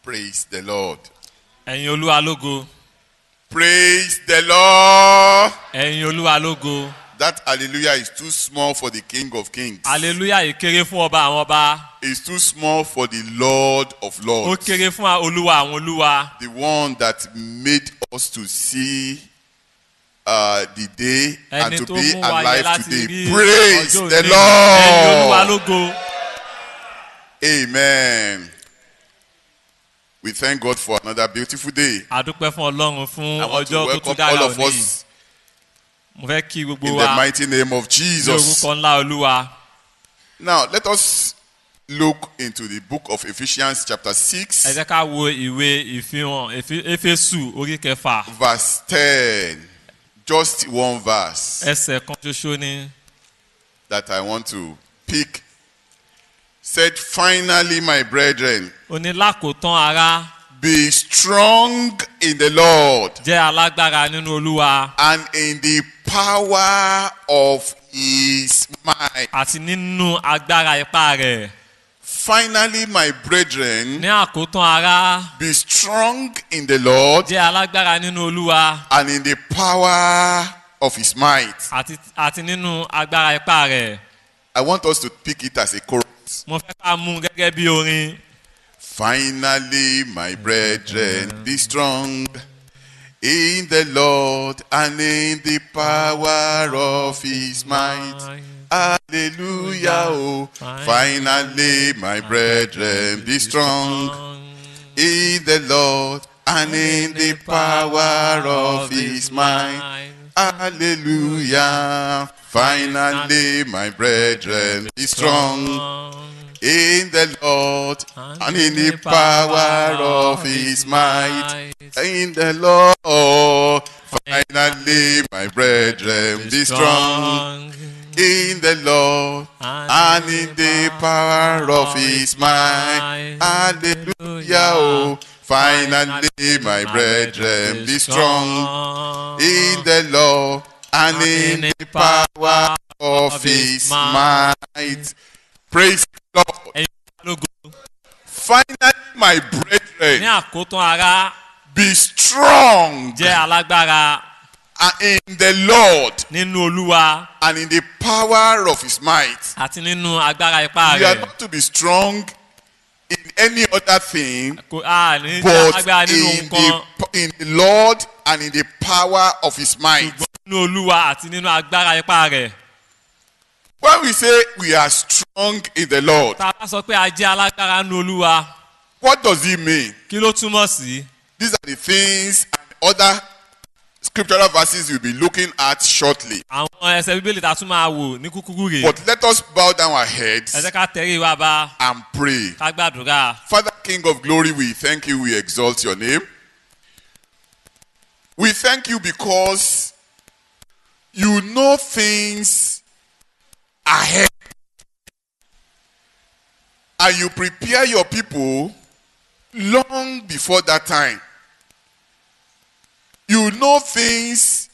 Praise the Lord. Ẹ̀yin Olúwa lógo. Praise the Lord. Ẹ̀yin Olúwa lógo. That hallelujah is too small for the King of Kings. Hallelujah yìí kéré fún ọba àwọn ọba. It's too small for the Lord of Ó Lords. kéré fún Olúwa àwọn olúwa. The one that made us to see the day and to be alive today. Praise the Ẹ̀yin Olúwa Lord. lógo. Amen. We thank God for another beautiful day. A dúpẹ́ fún Ọlọ́run fún I want to ọjọ́ tó welcome tún dára all of òní. us Mo fẹ́ kí gbogbo in the wa mighty name of ní Jesus. orúkọ ńlá Olúwa. Now, let us look into the book of Ephesians chapter 6, Ẹ jẹ́ ká wo ìwé ìfihàn Éfésù orí kẹfà. verse 10. Just one verse Ẹsẹ̀ kan ṣoṣo ni. that I want to pick. Said, finally, my brethren, Ó ní lákòótán ará be strong in the Lord jẹ́ alágbára nínú Olúwa and in the power of his might. àti nínú agbára ipá rẹ̀. Finally, my brethren, Ní àkótán ará be strong in the Lord jẹ́ alágbára nínú Olúwa and in the power of his might. àti nínú agbára ipá rẹ̀. I want us to pick it as a chorus. Mo fẹ́ ká mú un gẹ́gẹ́ bí orin. Finally, my brethren, be strong in the Lord and in the power of his might. Hallelujah. Oh, finally, my brethren, be strong in the Lord and in the power of his might. Hallelujah. Finally, my brethren, be strong in the Lord and in the power of his might. In the Lord. Finally, my brethren, be strong in the Lord and in the power of his might. Hallelujah. Oh, finally, my brethren, be strong in the Lord and in the power of his might. Praise the Lord. Ẹ̀yin lógo. Finally, my Ní brethren, àkótán ará be strong jẹ́ alágbára in the Lord nínú Olúwa and in the power of his might. àti nínú agbára ipá We are rẹ̀. not to be strong in any other thing, Kò ní jẹ́ but alágbára nínú nǹkan in the Lord and in the power of his might. nínú Olúwa àti nínú agbára ipá rẹ̀. When we say we are strong in the Lord, Tá a bá sọ pé a jẹ́ alágbára nínú Olúwa, what does it mean? kí ló túmọ̀ sí? These are the things and other scriptural verses we'll be looking at shortly. Àwọn ẹsẹ̀ Bíbélì tá a tún máa wò ní kúkúrú rèé. But let us bow down our heads Ẹ jẹ́ ká tẹrí wa bá and pray. ká gbàdúrà. Father, King of glory, we thank you, we exalt your name. We thank you because you know things ahead. And you prepare your people long before that time. You know things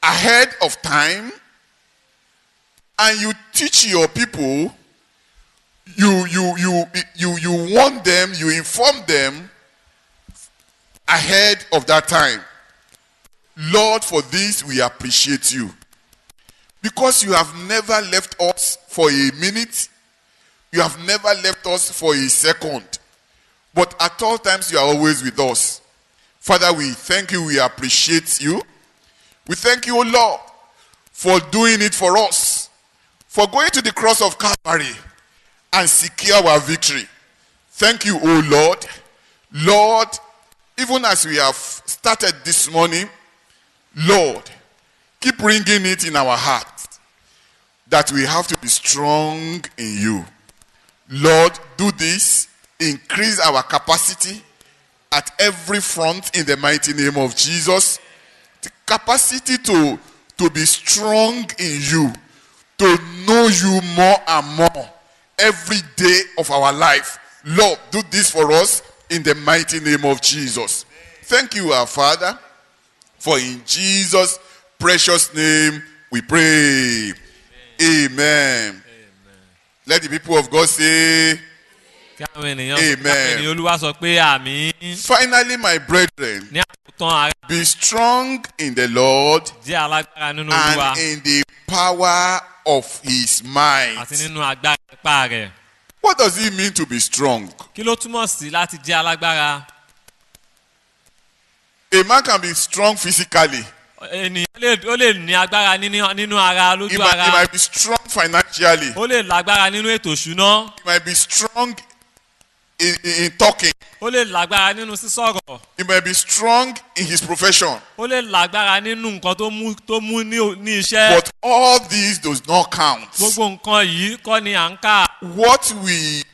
ahead of time. And you teach your people. You warn them, you inform them ahead of that time. Lord, for this we appreciate you. Because you have never left us for a minute. You have never left us for a second. But at all times you are always with us. Father, we thank you, we appreciate you. We thank you, O Lord, for doing it for us. For going to the cross of Calvary and secure our victory. Thank you, O Lord. Lord, even as we have started this morning, Lord, keep bringing it in our heart that we have to be strong in you. Lord, do this. Increase our capacity at every front in the mighty name of Jesus. The capacity to be strong in you. To know you more and more every day of our life. Lord, do this for us in the mighty name of Jesus. Thank you, our Father, for in Jesus' precious name we pray. Amen. Let the people of God say, kí àwọn ènìyàn Amen. Olúwa sọ pé àmín. Finally, my brethren, Ní àkótán ara be strong in the Lord jẹ́ alágbára nínú Olúwa and in the power of his might. àti nínú agbára ipá rẹ̀. What does it mean to be strong? Kí ló túmọ̀ sí láti jẹ́ alágbára? A man can be strong physically. Ènìyàn ó lè ní agbára nínú ara He lójú might ara. be strong financially. Ó lè lágbára nínú ètò ìṣúná. He might be strong in talking. Ó lè lágbára nínú sísọ̀rọ̀. He might be strong in his profession. Ó lè lágbára nínú nǹkan tó mú ní iṣẹ́. But all these does not count. Gbogbo nǹkan yìí kọ́ ni à ń kà.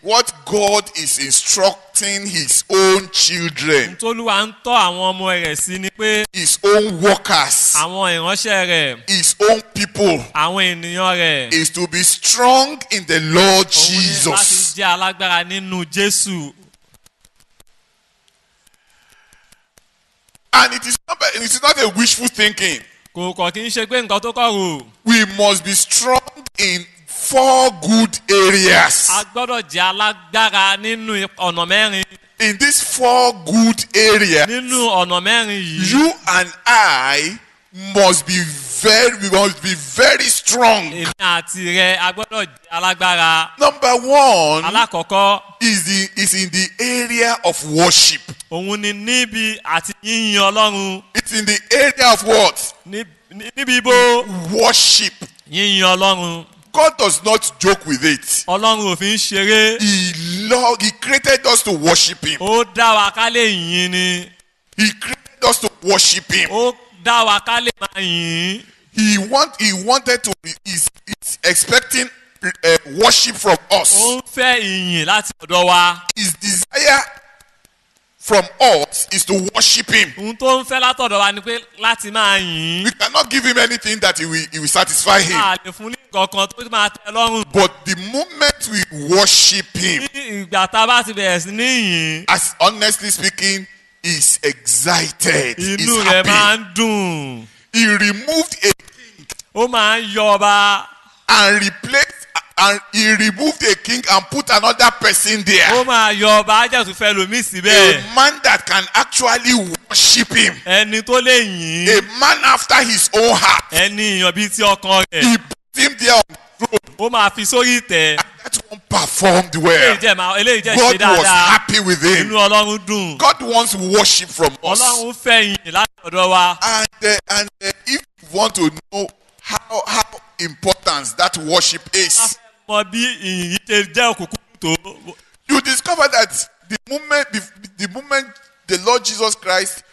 What God is instructing his own children, Tolúwa ń tọ́ àwọn ọmọ rẹ̀ sí ni pé his own workers, àwọn ìránṣẹ́ rẹ̀, his own people, àwọn ènìyàn rẹ̀, is to be strong in the Lord òun ni láti Jesus. jẹ́ alágbára nínú Jésù. And it is not a wishful thinking. Kò kọ̀ kí n ṣe pé nǹkan tó kọ̀ rò. We must be strong in 4 good areas. A gbọ́dọ̀ jẹ́ alágbára nínú ọ̀nà mẹ́rin. In these 4 good areas, Nínú ọ̀nà mẹ́rin yìí, you and I must be very strong. èmi àti rẹ̀ a gbọ́dọ̀ jẹ́ alágbára. Number 1 Alákọ̀ọ́kọ́, is in the area of worship. òun ni níbi àti yíyin Ọlọ́run. It's in the area of what? Níbi ibo Worship. yíyin Ọlọ́run. God does not joke with it. Ọlọ́run ò fi ń ṣeré. He created us to worship him. Ó dá wa ká lè yìn ni. He created us to worship him. Ó dá wa ká lè máa yìn. He wanted to. He's expecting worship from us. Ó ń fẹ́ ìyìn láti ọ̀dọ̀ wa. His desire from us is to worship him. Ohun tó ń fẹ́ látọ̀dọ̀ wa ni pé láti máa yìn. We cannot give him anything that he will satisfy him. A lè fún ní nǹkan tó máa tẹ́ lọ́rùn. But the moment we worship him, Ní ìgbà tá a bá ti bẹ̀rẹ̀ sí ní yìn, as honestly speaking, he's excited. inú He's rẹ̀ máa happy. ń dùn. He removed a Ó máa ń yọ ọba. and he removed a king and put another person there. Ó máa yọ ọba, á jẹ́ tún fẹ́ lòmíì síbẹ̀. A man that can actually worship him. Ẹni tó lè yìn. A man after his own heart. Ẹni ìyàn bíi ti ọkàn rẹ̀. He put him there on the throne. Ó máa fi sórí ìtẹ́. That one performed well. Eléyìí jẹ́ ṣe God was dáadáa. happy with him. Inú Ọlọ́run dùn. God wants worship from us. Ọlọ́run fẹ́ yìn láti ọ̀dọ̀ wa. And if you want to know how important that worship is, Mọ bí ìyìn yìí ṣe jẹ́ òkùnkùn tó. you discover that the moment the Lord Jesus Christ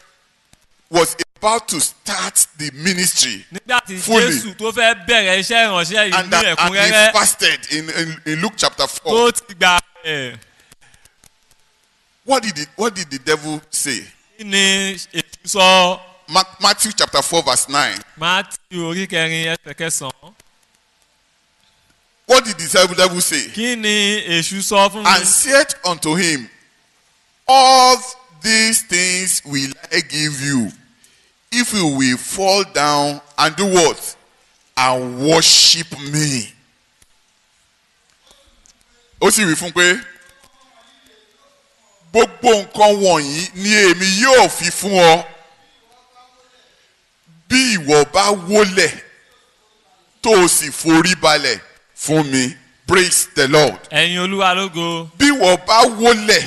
was about to start the ministry, Nígbà tí fully. Jésù tó fẹ́ bẹ̀rẹ̀ iṣẹ́ ìránṣẹ́ yìí and ní he ẹ̀kúnrẹ́rẹ́ fasted in Luke chapter 4, tó ti gbà ẹ̀. what did the devil say? Kí ni ètò sọ? Matthew chapter 4 verse 9. Mátíù orí kẹrin ẹsẹ̀ kẹsàn-án. What did the devil say? Kí ni èṣù sọ fún And mi? said unto him, all these things will I give you, if you will fall down and do what? And worship me. Ó sì wí fún pé gbogbo nǹkan wọ̀nyí ni èmi yóò fi fún ọ bí ìwọ bá wólẹ̀ tó o sì forí balẹ̀ fún mi. Praise the Lord. Ẹ̀yin Olúwa lógo. Bí wọ́n bá wólẹ̀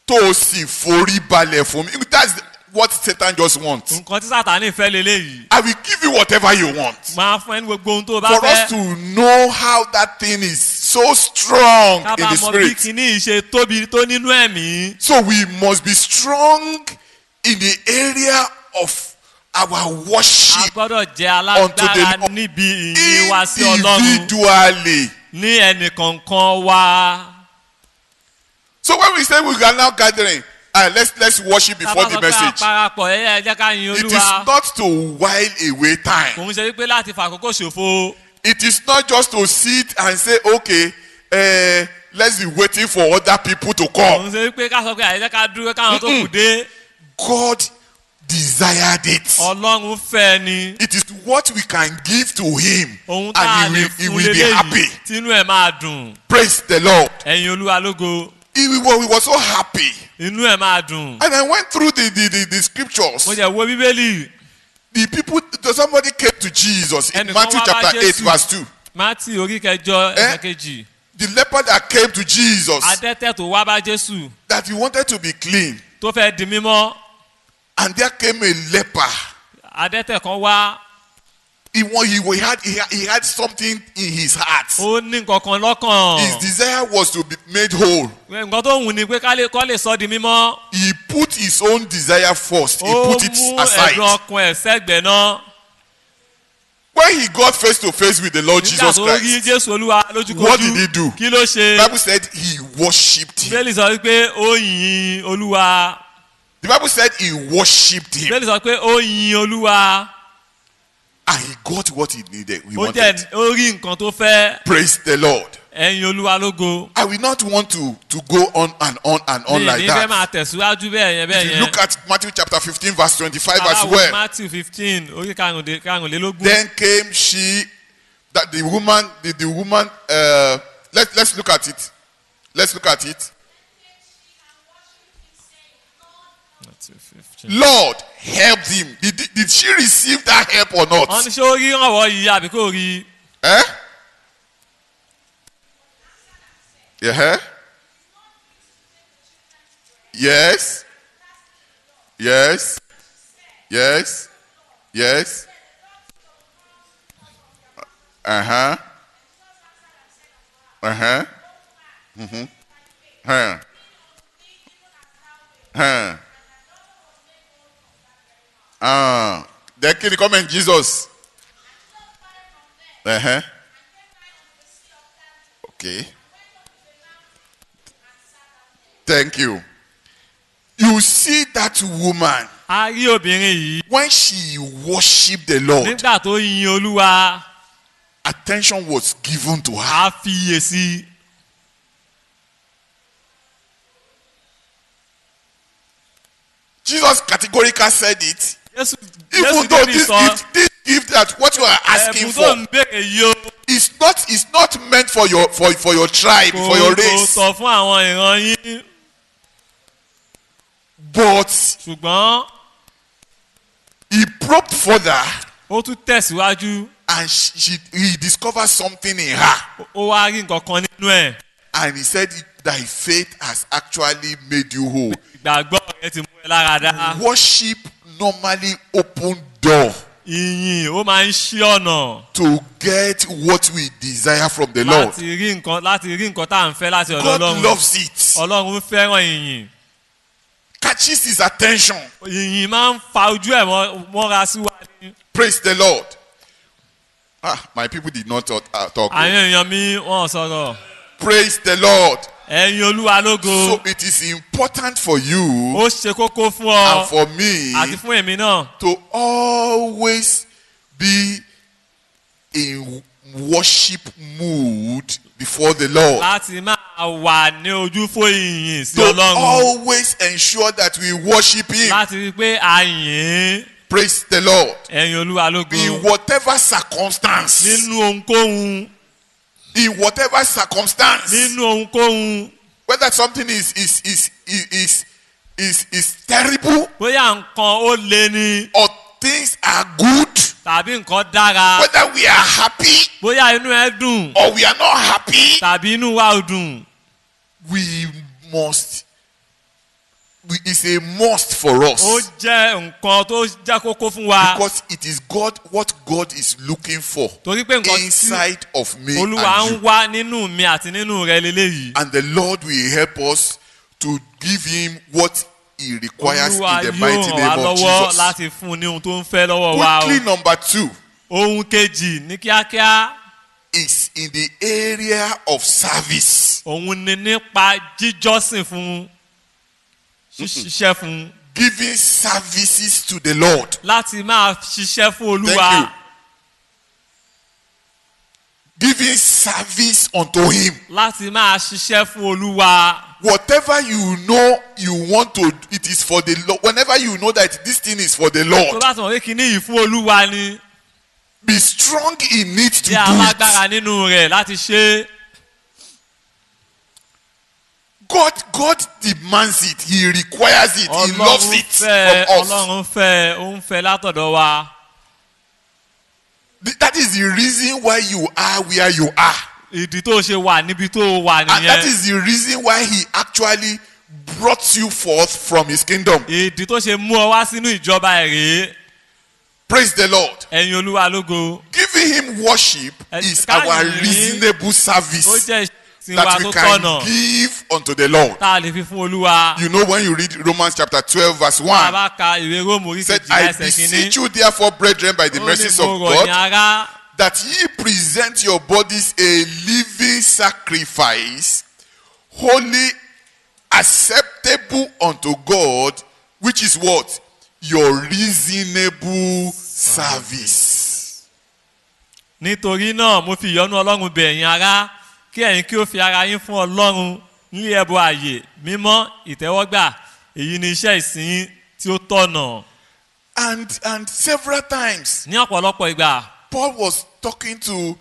tó o sì forí balẹ̀ fún mi. That's what Satan just wants. Nǹkan tí Sátánì fẹ́ leléyìí. I will give you whatever you want. Máa fún ẹni gbogbo ohun tó o bá For us fẹ́. to know how that thing is so strong Ká in bá the mọ bí spirit. kinní yìí ṣe tóbi tó nínú ẹ̀mí. So we must be strong in the area of our A worship gbọ́dọ̀ jẹ́ unto the alágbára Lord níbi ìyìn wa sí Ọlọ́run. individually. Ní ẹnìkọ̀ọ̀kan wa. So when we say we are now gathering, let's worship before the message. Parapọ̀ ẹ jẹ́ ká yin It is Olúwa. not to while away time. Kò ń ṣe wípé láti fàkókò ṣòfò. It is not just to sit and say, okay, let's be waiting for other people to Kò come. ń ṣe wípé ká sọ pé àyè jẹ́ ká dúró káwọn tó kù dé. God desired it. Ọlọ́run fẹ́ ni. It is what we can give to him, Ohun tá a and lè he fún will be happy. leléyìí tínú ẹ̀ máa dùn. Praise the Lord. Ẹ̀yin Olúwa lógo. he was so happy. inú ẹ̀ máa dùn. And I went through the scriptures. mo jẹ́ wo bíbélì. The people, somebody came to Jesus in Ẹnìkan Matthew wá bá chapter 8 Jésù. verse 2. Mátì orí kẹjọ ẹsẹ̀ kejì. The leper that came to Jesus, adẹ́tẹ̀ tó wá bá Jésù that he wanted to be clean. tó fẹ́ di mímọ́. And there came a leper. adẹ́tẹ̀ kan wá. He had something in his heart. ó ní nǹkan kan lọ́kàn. His desire was to be made whole. nǹkan tó wù ní pé kọ́ lè sọ di mímọ́. He put his own desire first. He ó put it mú aside. ẹ̀dùn ọkàn ẹ̀ sẹ́gbẹ̀ẹ́ náà. When he got face to face with the Lord nígbà Jesus tó rí Christ, Jésù Olúwa what did he lójúkojú do? kí ló ṣe. The Bible said he worshipped him. bíbélì sọ pé ó yin Olúwa. The Bible said he worshipped him. bíbélì sọ pé ó yin Olúwa. And he got what he needed. He ó wanted. rí nǹkan tó fẹ́. Praise the Lord. ẹ̀yin Olúwa lógo. I will not want to go on and on and on like mi ní fẹ́ máa that. tẹ̀síwájú bẹ́ẹ̀ If you yẹn. look at Matthew chapter 15 verse 25 as Aláwo well. Matthew 15 orí karùnlélógún. Then came she, that the woman, let's look at it. Let's look at it. Matthew 15. Lord, help him. Did she receive that help or wọ́n not? ní ṣé ó rí ọ̀wọ́ yìí àbí kò rí. Eh? Yeah. Yes. Yes. Yes. Yes. Uh-huh. Uh-huh. Mm-hmm. Huh. Huh. Then can you comment Jesus? Uh-huh. Okay. Thank you. You see that woman, a rí obìnrin yìí. when she worshipped the Lord, nígbà tó yin Olúwa. attention was given to her. a fiyè sí. Jesus categorically said it. Jésù Even though kìíní this sọ. gift that what you are asking ẹ̀bùn tó for ń béèrè yìí o. is not meant for your tribe, for your kò race. sọ fún àwọn ìran yín. But ṣùgbọ́n he probed further ó tún tẹ̀síwájú. and he discovered something in her. ó wá rí nǹkan kan nínú ẹ̀. And he said, thy faith has actually made you whole. ìgbàgbọ́ rẹ ti mú ẹ lára dá. Worship normally open door ìyìn ó máa ń ṣí ọ̀nà. to get what we desire from the Lord. láti rí nǹkan tá à ń fẹ́ láti ọ̀dọ̀ God Ọlọ́run. loves it. Ọlọ́run fẹ́ràn ìyìn. Catches his attention. ìyìn máa ń fa ojú ẹ̀ mọ́ra sí wa ní. Praise the Lord. My people did not talk. àwọn èèyàn mi wọ́n sọ̀rọ̀. Praise the Lord. ẹ̀yin Olúwa lógo. So it is important for you ó ṣe kókó fún ọ. and for me àti fún èmi náà. to always be in worship mood before the Lord. láti máa wà ní ojú fún ìyìn sí To Ọlọ́run. always ensure that we worship him. láti rí i pé a yìn ín. Praise the Lord. ẹ̀yin Olúwa lógo. In whatever circumstance. nínú ohunkóhun. In whatever circumstance. nínú ohunkóhun. Whether something is terrible bóyá nǹkan ó le ni. or things are good. tàbí nǹkan dára. Whether we are happy bóyá inú ẹ dùn. or we are not happy. tàbí inú wa ò dùn. It's a must for us. ó jẹ́ nǹkan tó jẹ́ kókó fún wa. Because it is what God is looking for torí pé nǹkan tí inside of me Olúwa and ń you. wá nínú mi àti nínú rẹ leléyìí. And the Lord will help us to give him what he requires Olúwa in the yóò mighty ràn wá name of lọ́wọ́ Jesus. láti fún un ní ohun tó ń fẹ́ lọ́wọ́ wa o. Quickly, number 2 ohun kejì ní kíákíá. is in the area of service. òun ni nípa jíjọ́sìn fún ṣiṣẹ́ fún. Giving services to the Lord. láti máa ṣiṣẹ́ fún Thank Olúwa. you. Giving service unto him. láti máa ṣiṣẹ́ fún Olúwa. Whatever you know you want to, it is for the Lord. Whenever you know that this thing is for the tó Lord, bá sọ̀rọ̀ pé kíní yìí fún Olúwa ni. be strong in it to bí a do lágbára it. nínú rẹ̀ láti ṣe é. God demands it. He requires it. He loves Ọlọ́run it fẹ́, from us. Ọlọ́run fẹ́, ó ń fẹ́ látọ̀dọ̀ wa. That is the reason why you are where you are. Ìdí tó ṣe wà níbi tó wà And that nìyẹn. is the reason why he actually brought you forth from his kingdom. Ìdí tó ṣe mú ọ wá sínú ìjọba ẹ̀ rèé. Praise the Lord. Ẹ̀yin Olúwa lógo. Giving him worship is our reasonable Ó service jẹ́ ìsìn wa that tó we can tọ̀nà give unto the Lord. tá a lè fi fún Olúwa. You know, when you read Romans chapter 12 verse Tá a 1, bá ka ìwé Róòmù orí said, kejìlá I ẹsẹ̀ beseech kìíní. you therefore, brethren, by the Ó ní mercies of mo rọ̀ ní God, ará. that ye present your bodies a living sacrifice, holy, acceptable unto God, which is what? Your reasonable service. Nítorí náà mo fi ìyọ́nú Ọlọ́run bẹ̀ ẹ̀yin ará kí ẹ̀yin kí ó fi ara yín fún Ọlọ́run ní ẹbọ ààyè mímọ́ ìtẹ́wọ́gbà èyí ni iṣẹ́ ìsìn tí ó tọ̀nà. And several times, Ní ọ̀pọ̀lọpọ̀ ìgbà Paul was talking to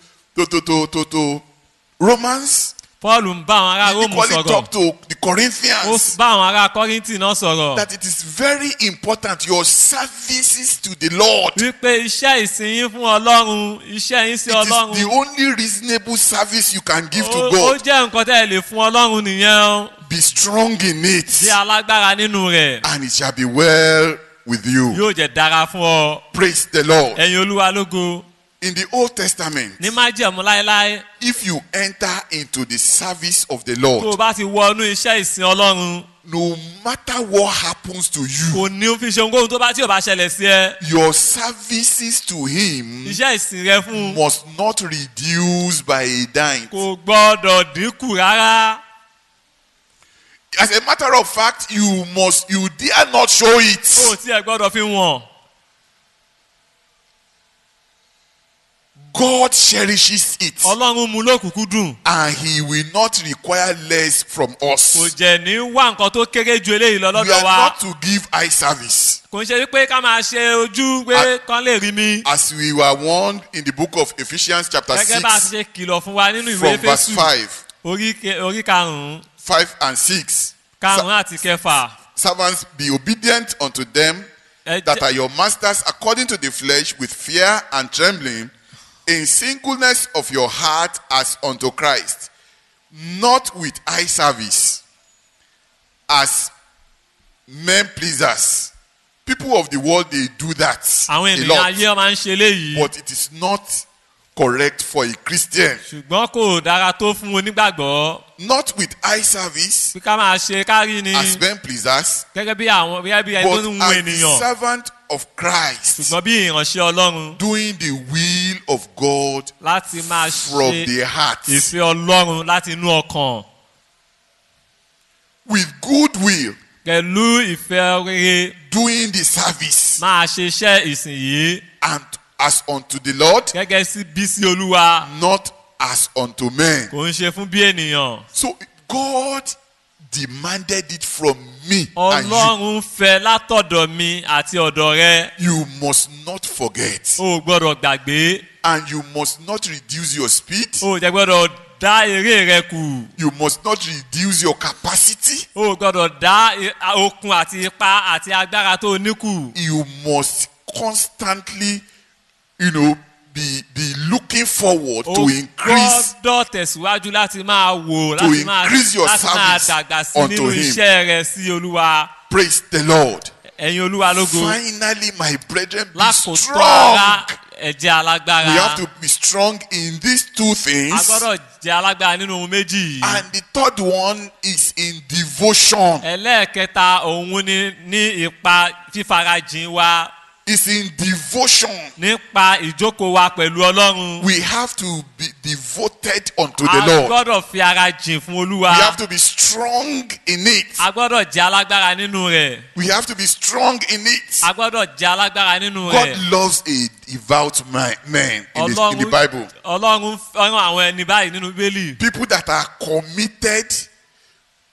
Romans. Paul ń bá àwọn ará He Róòmù equally sọ̀rọ̀. talked to the Ó Corinthians. bá àwọn ará Kọ́ríńtì náà sọ̀rọ̀. That it is very important, your services to the Lord. Wípé iṣẹ́ ìsìn yín fún Ọlọ́run, iṣẹ́ yín sí It is the Ọlọ́run. only reasonable service you can give to Ó God. jẹ́ nǹkan tẹ́ ẹ lè fún Ọlọ́run nìyẹn. Be strong in it, Bí alágbára nínú rẹ̀ and it shall be well with you. yóò jẹ́ dára fún ọ. Praise the Lord. Ẹ̀yin Olúwa lógo. In the Old Testament, Ní májẹ̀mú láéláé. if you enter into the service of the Tó Lord, o bá ti wọnú iṣẹ́ ìsìn Ọlọ́run, no matter what happens to you, kò ní ó fi ṣe ohunkóhun tó bá tí ò bá ṣẹlẹ̀ sí ẹ. your services to Him Iṣẹ́ ìsìn rẹ fún un must not reduce by a dime. kò gbọ́dọ̀ dínkù rárá. As a matter of fact, you dare not show O it. tí ẹ gbọ́dọ̀ fi wọ̀n. God cherishes it, Ọlọ́run mú lókùnkúndùn. and He will not require less from Kò us. jẹ́ ní wá nǹkan tó kéré ju eléyìí lọ We lọ́dọ̀ are wa. not to give eye service, Kò ń ṣe wípé ká máa ṣe ojú pé kán lè rí mi. as we were warned in the book of Ephesians chapter Gẹ́gẹ́ bá a 6 ti ṣe kìlọ̀ fún wa nínú ìwé from verse Éfésù 5 orí karùn-ún and 6. àti kẹfà. Servants, be obedient unto them Ẹ that jẹ́- are your masters according to the flesh, with fear and trembling, in singleness of your heart as unto Christ, not with eye service, as men pleasers. People of the world, they do that Àwọn a ènìyàn lot, ayé máa ń ṣe léyìí. but it is not correct for a Christian. Ṣùgbọ́n kò dára tó fún onígbàgbọ́. Not with eye service, Bí ká máa ṣe kárí ni. as men pleasers, Gẹ́gẹ́ bí ẹni tó but ń wo as the ènìyàn. servant of Christ, Ṣùgbọ́n bí ìránṣẹ́ Ọlọ́run doing the will of God láti máa from ṣe the heart, ìfẹ́ Ọlọ́run láti inú ọkàn. with good will, Pẹ̀lú ìfẹ́ rere doing the service, máa ṣe iṣẹ́ ìsìn yìí. and as unto the Lord, Gẹ́gẹ́ sí bí sí Olúwa. not as unto men. Kò ń ṣe fún bí ènìyàn. So God demanded it from me and you. Ọlọ́run fẹ́ látọ̀dọ̀ mi àti ọ̀dọ̀ rẹ. You must not forget, O ò gbọ́dọ̀ gbàgbé. and you must not reduce your speed. O ò jẹ́ gbọ́dọ̀ dá eré rẹ kù. You must not reduce your capacity. O ò gbọ́dọ̀ dá okun àti ipá àti agbára tó o ní kù. You must constantly, be looking forward O to increase, gbọ́dọ̀ tẹ̀síwájú láti máa wò To láti máa increase your láti máa service dàgbà sí unto nínú him. iṣẹ́ rẹ sí Olúwa. praise the Lord. Ẹ̀yin Olúwa lógo. Finally, my brethren, be Lákòótọ́ strong. ara ẹ̀jẹ̀ alágbára. We have to be strong in these two A things. gbọ́dọ̀ jẹ́ alágbára nínú ohun méjì yìí. And the third one is in devotion. Ẹlẹ́ẹ̀kẹta òun ni ní ipa fífarajìn wa. It's in devotion. Nípa ìjókòó wa pẹ̀lú Ọlọ́run. We have to be devoted unto the A Lord. gbọ́dọ̀ fi ara jìn fún Olúwa. We have to be strong in it. A gbọ́dọ̀ jẹ́ alágbára nínú rẹ̀. We have to be strong in it. A gbọ́dọ̀ jẹ́ alágbára nínú God rẹ̀. loves a devout man in the Bible. Ọlọ́run fẹ́ràn àwọn ẹni báyìí nínú Bíbélì. People that are committed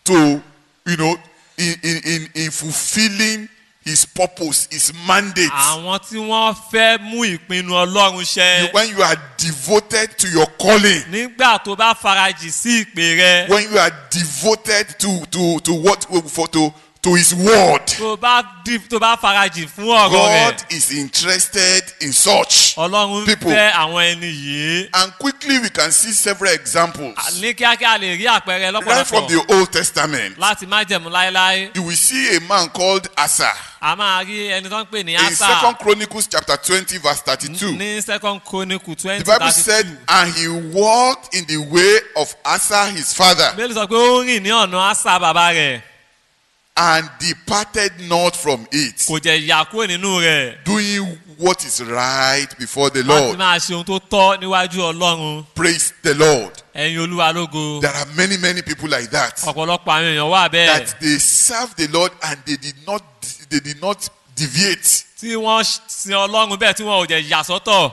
to, in fulfilling his purpose, his mandate. àwọn tí wọ́n fẹ́ mú ìpinnu ọlọ́run ṣẹ. When you are devoted to your calling, nígbà tó bá farajì sí ìpè rẹ. when you are devoted to his word, tó bá farajì fún ọ̀rọ̀ rẹ̀. God is interested in such ọlọ́run people. fẹ́ àwọn ẹni yìí. And quickly we can see several examples. ní kíákíá lè rí àpẹẹrẹ Right from lọ́pọ̀lọpọ̀ the Old Testament, láti májẹ̀mú láéláé. you will see a man called Asa. a máa rí ẹni tó ń pè ní In Asa 2 Chronicles chapter 20 verse 32, ní 2 Chronicle the Bible said, 20:32. and he walked in the way of Asa his father, Bíbélì sọ pé ó rìn ní ọ̀nà Asa bàbá rẹ̀ and departed not from it, kò jẹ́ yà kúrò nínú rẹ̀ doing what is right before the láti Lord. máa ṣe ohun tó tọ́ níwájú Ọlọ́run. Praise the Lord. ẹ̀yin Olúwa lógo. There are many people like that, ọ̀pọ̀lọpọ̀ àwọn èèyàn wà bẹ́ẹ̀ that they serve the Lord and they did not deviate. tí wọ́n sin Ọlọ́run bẹ́ẹ̀ tí wọ́n ò jẹ́ yà sọ́tọ̀.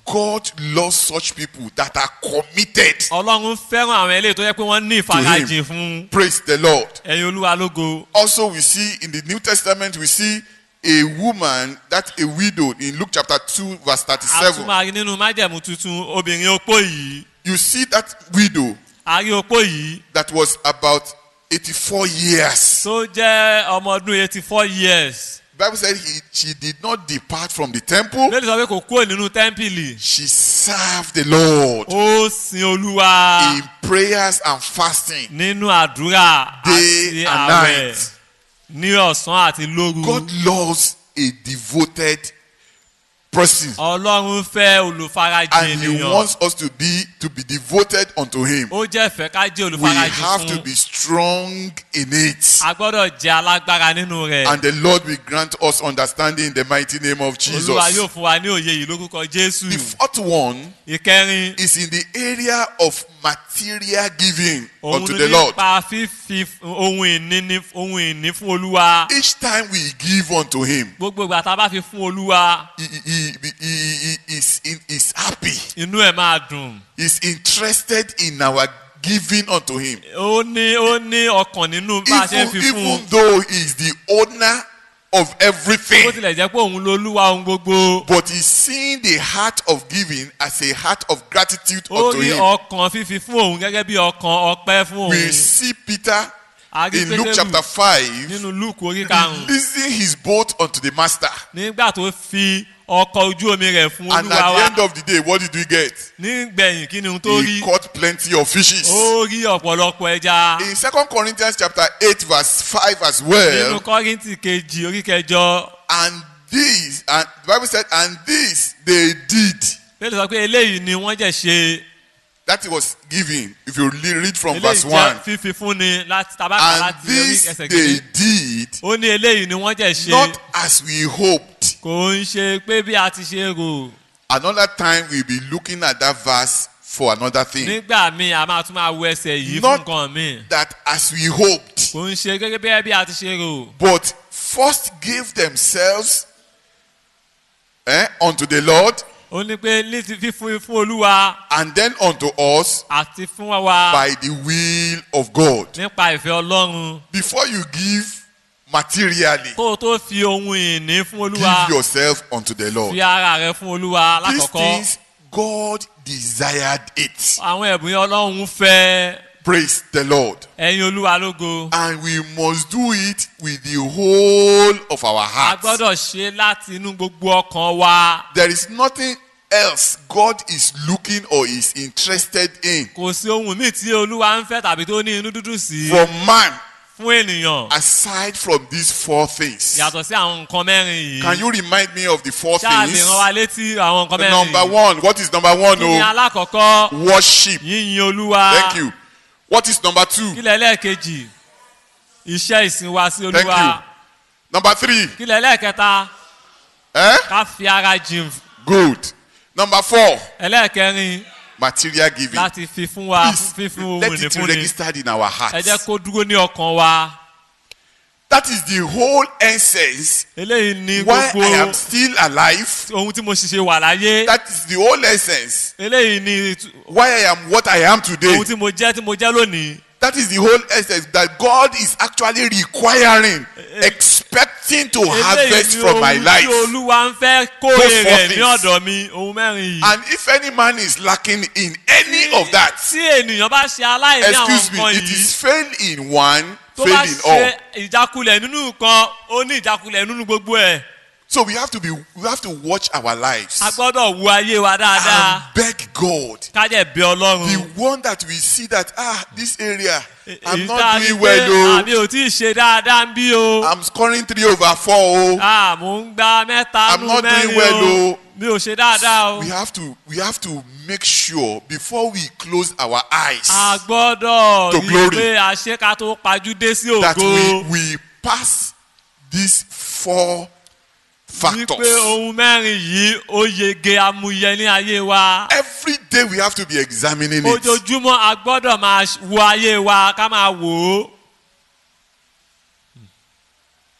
God loves such people that are committed. Ọlọ́run fẹ́ràn àwọn eléyìí tó yẹ pé wọ́n ní ìfarajìn fún. Praise the Lord. ẹ̀yin Olúwa lógo. Also, we see in the New Testament, we see a woman, that's a widow, in Luke chapter 2 verse a tún 37. máa rí nínú májẹ̀mú tuntun obìnrin opó yìí. You see that widow a rí opó yìí that was about 84 years. tó jẹ́ ọmọ ọdún 84 years. The Bible said she did not depart from the temple. Bíbélì sọ pé kò kúrò nínú tẹ́ḿpìlì. She served the Lord ó sin Olúwa in prayers and fasting. nínú àdúrà Day àti and àwẹ̀ night. ní ọ̀sán àti lóru. God loves a devoted person, Ọlọ́run fẹ́ olùfarajìn and he ènìyàn. wants us to be devoted unto him. ó jẹ́ fẹ́ ká jẹ́ We olùfarajìn have to fún. be strong in it, a gbọ́dọ̀ jẹ́ alágbára nínú rẹ̀. and the Lord will grant us understanding in the mighty name of Olúwa Jesus. yóò fún wa ní òye yìí lórúkọ Jésù. The fourth one ìkẹrin is in the area of material giving òun unto ni the Lord. nípa fífi ohun ìní fún Olúwa. Each time we give unto him, gbogbo ìgbà tá a bá fi fún Olúwa he is happy. inú ẹ̀ máa dùn. He's interested in our giving unto him. ó ní ọkàn nínú bá a ṣe ń fi fún un. Even though he's the owner of bó everything, tilẹ̀ jẹ́ pé òun lolúwa ohun gbogbo. but he's seeing the heart of giving as a heart of gratitude ó unto rí him. ọkàn fífi fún òun gẹ́gẹ́ bí ọkàn ọpẹ́ fún We òun. see Peter a rí in Luke Pétérù chapter 5 nínú Lúùkù orí karùn-ún. releasing his boat unto the master. nígbà tó fi ọkọ̀ ojú omi rẹ̀ fún And Olúwa at the wa. end of the day, what did we get? nígbẹ̀yìn kí ni ohun tó He rí. caught plenty of fishes. ó rí ọ̀pọ̀lọpọ̀ ẹja. In 2 Corinthians chapter 8 verse 5 as nínú well, Kọ́ríńtì kejì orí kẹjọ. and the Bible said, and this they did. Pétérù sọ pé eléyìí ni wọ́n jẹ́ ṣe. That was giving. If you read from eléyìí verse jẹ́ 1, fífi fúnni láti tabaka and láti orí this ẹsẹ̀ they kejì. did, ó ní eléyìí ni wọ́n jẹ́ ṣe. not as we hoped. kò ń ṣe pé bí a ti ṣe rò. Another time we'll be looking at that verse for another thing. nígbà míì a máa tún máa wo ẹsẹ̀ yìí fún Not nǹkan míì. that as we hoped, kò ń ṣe gẹ́gẹ́ bí a ti ṣe rò. but first gave themselves unto the Lord, ó ní pé ní ti fífún Olúwa and then unto us àti fún wa by the will of God. nípa ìfẹ́ Ọlọ́run. Before you give materially, kó o tó fi ohun ìní fún Olúwa give yourself unto the Lord. fi ara rẹ fún Olúwa These lákọ̀ọ́kọ́. things, God desired it. àwọn ẹ̀bùn Ọlọ́run fẹ́. Praise the Lord. ẹ̀yin Olúwa lógo. And we must do it with the whole of our a hearts. gbọ́dọ̀ ṣe láti inú gbogbo ọkàn wa. There is nothing else God is looking or is interested in kò sí ohun míì tí Olúwa ń fẹ́ tàbí tó ní inú dúdú sí from man fún ènìyàn aside from these four things. yàtọ̀ sí àwọn nǹkan mẹ́rin Can yìí. you remind me of the four ṣáà lè things? rán wa létí àwọn nǹkan mẹ́rin Number yìí. one, what is number one? kí ni Oh, alákọ̀ọ́kọ́? worship. yíyin Olúwa. Thank you. What is number two? kí lẹ̀ lẹ́ẹ̀kejì? iṣẹ́ ìsìn wa sí Thank Olúwa. you. Number three. kí lẹ̀ lẹ́ẹ̀kẹta? ká fi ara jìn. Good. Number four, ẹlẹ́ẹ̀kẹrin material giving. láti fi fún wa Please, fífún let ohun ìní it fúnni. registered in our ẹ hearts. jẹ́ kó dúró ní ọkàn wa. That is the whole essence eléyìí ni why I am gbogbo still alive. ohun tí mo ṣiṣẹ́ wà láyé. That is the whole essence eléyìí ni why I am what I am today. ohun tí mo jẹ́ lónìí. That is the whole essence that God is actually requiring, expecting expecting to harvest from my ohun tí life. olúwa ń fẹ́ kórè Those four rẹ̀ ní things. ọ̀dọ̀ mi ohun mẹ́rin yìí. And if any man is lacking in any of that, tí ènìyàn bá ṣe aláìní àwọn excuse me, nǹkan it yìí is fail in one, tó fail bá in all. ṣe ìjákulẹ̀ nínú nǹkan ó ní ìjákulẹ̀ nínú gbogbo ẹ̀. So we have to watch our lives a gbọ́dọ̀ wo ayé wa dáadáa and beg God, ká jẹ́ bẹ ọlọ́run. the one that we see that this area I'm èyí tá not a rí doing pé well o, àmì ò tí ì ṣe dáadáa ń bí o. I'm scoring 3/4 o. mò ń gba mẹ́ta I'm nú not doing mẹ́rin well o o. mi ò ṣe dáadáa o. We have to make sure before we close our eyes a gbọ́dọ̀ to rí glory. pé àṣekà tó pajú dé sí that ògo. we pass these 4 wípé factors. ohun mẹ́rin yìí ó yege amúyẹ ní ayé wa. Every day we have to be examining it. ojoojúmọ́ a gbọ́dọ̀ máa wo ayé wa ká máa wò ó.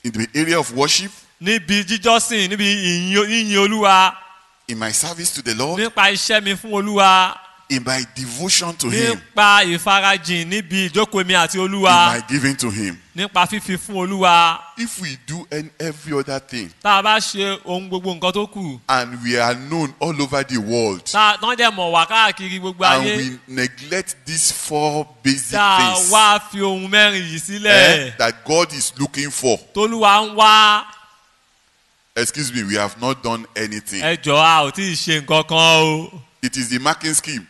In the area of worship, níbi jíjọ́sìn níbi ìyìn olúwa. in my service to the Lord, nípa iṣẹ́ mi fún olúwa. in my devotion to Him, nípa ìfarajìn níbi ìjókòó mi àti in olúwa. my giving to Him. nípa fífi fún olúwa. If we do every other thing tá a bá ṣe ohun gbogbo nǹkan tó kù. and we are known all over the world tá a jẹ́ mọ̀ wá káàkiri gbogbo and ayé. we neglect these 4 basic tá a things wá fi ohun mẹ́rin yìí sílẹ̀. that God is looking for, tolúwa ń wá. excuse me, we have not done anything. ẹ jọ̀ọ́ a ò tí ì ṣe nǹkan kan o. It is the marking scheme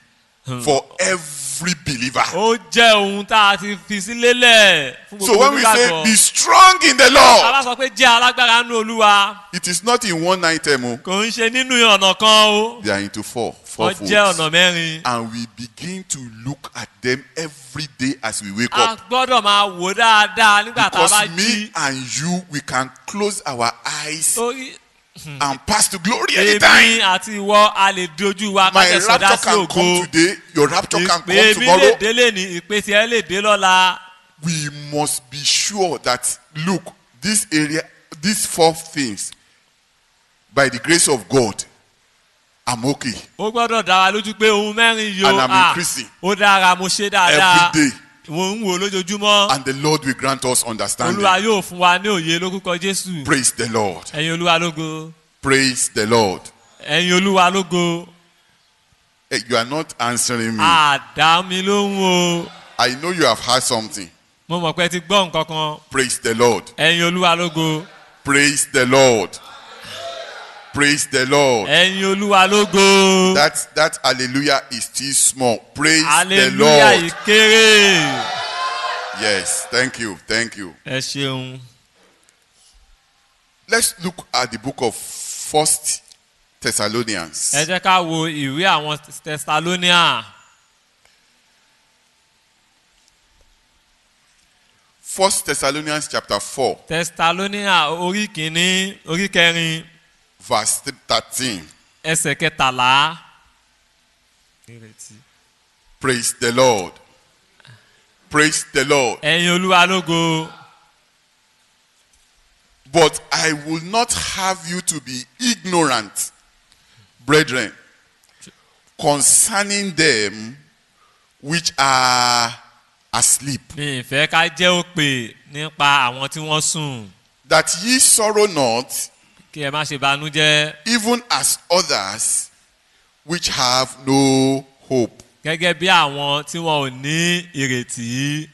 for every believer. ó jẹ́ ohun tá a ti fi sílélẹ̀ fún So gbogbo when we say onígbàgbọ́. be strong in the tá a Lord, bá sọ pé jẹ́ alágbára nínú olúwa it is not in one item. Oh. kò ń ṣe nínú ọ̀nà kan o. They are into 4 wọ́n folds. jẹ́ ọ̀nà mẹ́rin. And we begin to look at them every day as we wake a up. gbọ́dọ̀ máa wò dáadáa nígbà tá a bá Because me jí. and you, we can close our eyes torí and pass to glory èmi anytime. àti ìwọ a lè dojú wa ká My jẹ́ sọdá rapture sí can come ògo. today. Your rapture can ìpè come mi lè tomorrow. délé ní ìpè tí ẹ lè dé lọ́la. We must be sure that, look, this area, these 4 things, by the grace of God, I'm okay. ó gbọ́dọ̀ dá wa lójú pé ohun mẹ́rin yóò And I'm increasing ó dára mo ṣe dáadáa. every day. mo ń wò lójoojúmọ́. And the Lord will grant us understanding. olúwa yóò fún wa ní òye lórúkọ jésù. Praise the Lord. ẹ̀yin olúwa lógo. Praise the Lord. ẹ̀yin olúwa lógo. Hey, you are not answering me. àdá mi lóhùn o. I know you have heard something. mo mọ̀ pé ẹ ti gbọ́ nǹkan kan. Praise the Lord. ẹ̀yin olúwa lógo. Praise the Lord. Praise the Lord. ẹ̀yin olúwa lógo. That hallelujah is still small. Praise the hallelujah Lord. ìkéré. Yes, thank you. Thank you. ẹ ṣeun. Let's look at the book of 1 Thessalonians. ẹ jẹ́ ká wo ìwé àwọn Tẹsalóníà. 1 Thessalonians chapter 4, Tẹsalóníà orí kìíní orí kẹrin verse 13. ẹsẹ̀ kẹtàlá. Praise the Lord. Praise the Lord. ẹ̀yin olúwa lógo. But I will not have you to be ignorant, brethren, concerning them which are asleep, mi ìfẹ́ ká jẹ́ òpè nípa àwọn tí wọ́n sùn. that ye sorrow not, kí ẹ má ṣe banújẹ́. even as others which have no hope. gẹ́gẹ́ bí àwọn tí wọn ò ní ìrètí.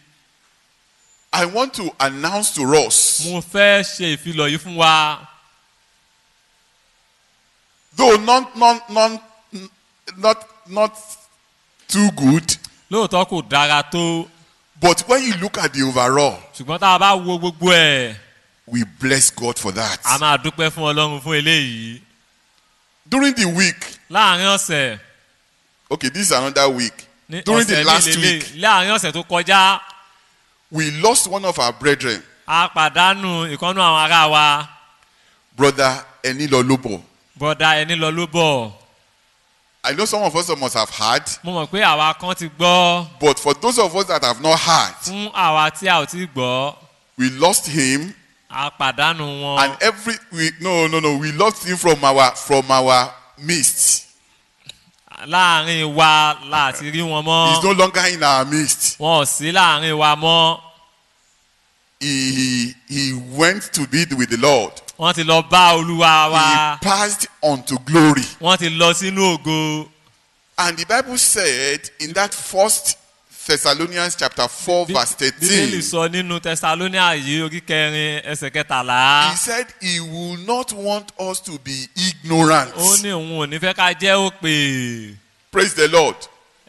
I want to announce to us, mo fẹ́ ṣe ìfilọ̀ yìí fún wa. though not too good, lóòótọ́ kò dára tó. but when you look at the overall, ṣùgbọ́n tá a bá wo gbogbo ẹ̀. we bless God for that. a máa dúpẹ́ fún ọlọ́run fún eléyìí. During the week, láàrin ọ̀sẹ̀. okay, this is another week. ní During the ọ̀sẹ̀ last líle week, láàrin ọ̀sẹ̀ tó kọjá. we lost one of our brethren, a pàdánù ìkọ́nú àwọn ará wa. brother Enilolobo. bọ́dà ẹni lọ ló bọ̀. I know some of us must have heard, mo mọ̀ pé àwa kan ti gbọ́. but for those of us that have not heard, fún àwa tí a ò tí gbọ́. we lost him, a pàdánù wọn. and we lost him from our midst. láàrin wa láti rí wọn mọ́. He's no longer in our midst. wọn ò sí láàrin wa mọ́. He went to be with the Lord. wọ́n ti lọ bá olúwa wa. He passed on to glory. wọ́n ti lọ sínú ògo. And the Bible said in that first Thessalonians chapter 4 verse Bíbélì 13, sọ nínú Tẹsalóníà yìí orí kẹrin ẹsẹ̀ kẹtàlá. he said he will not want us to be ignorant. ó ní òun ò ní fẹ́ ká jẹ́ òpè. Praise the Lord.